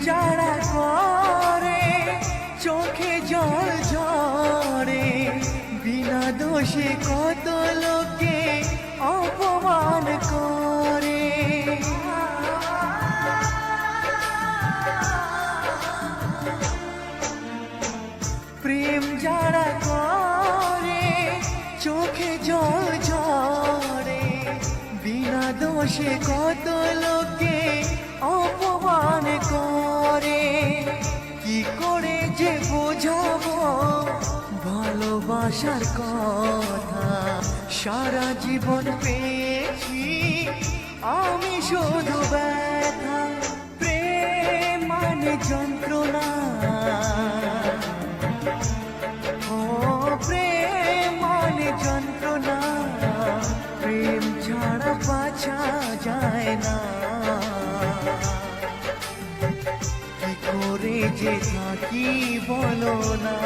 যারা করে চোখে জল ঝরে, বিনা দোষে কত লোকে অপমান করে। প্রেম যারা করে চোখে জল ঝরে, বিনা দোষে কত লোকে অপমান করে। কি করে যে বোঝাবো ভালোবাসার কথা, সারা জীবন পেয়েছি আমি শুধু ব্যথা। প্রেম মানে যন্ত্রণা, ও প্রেম মানে যন্ত্রণা, প্রেম ছাড়া বাঁচা যায় না। কি করে যে থাকি বলো না,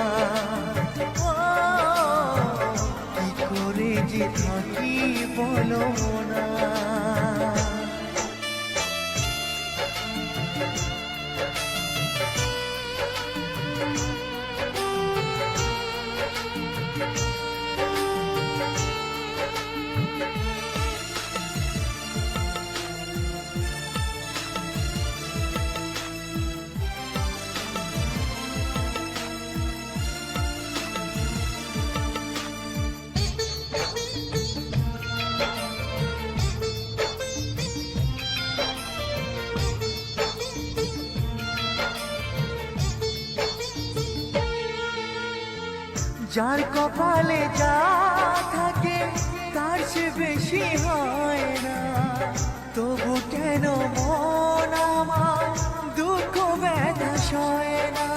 কি করে যে থাকি বলো না। যার কপালে যা থাকে তার সে বেশি হয় না, তবু কেন মন আমার দুঃখ ব্যথা সয় না।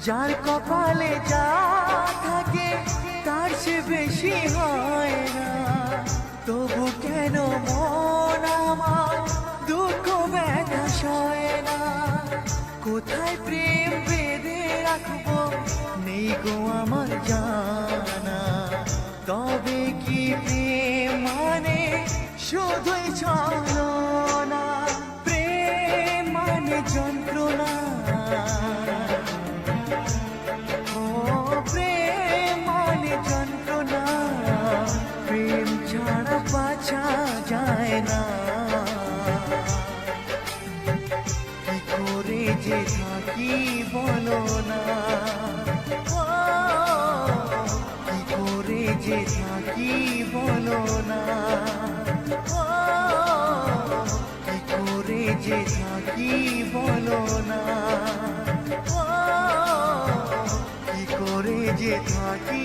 যার কপালে যা থাকে তার সে বেশি হয় না, তবু কেন মন আমার দুঃখ ব্যথা সয় না। কোথায় প্রেম বেঁধে রাখবো নেই গো আমার জানা, তবে কি প্রেম মানে শুধুই ছলনা। প্রেম মানে যন্ত্রণা, ও প্রেম মানে যন্ত্রণা, প্রেম ছাড়া বাঁচা যায় না। কি করে যে থাকি বলো না, কি করে যে থাকি বলো না, কি করে যে থাকি বলো না, কি করে যে থাকি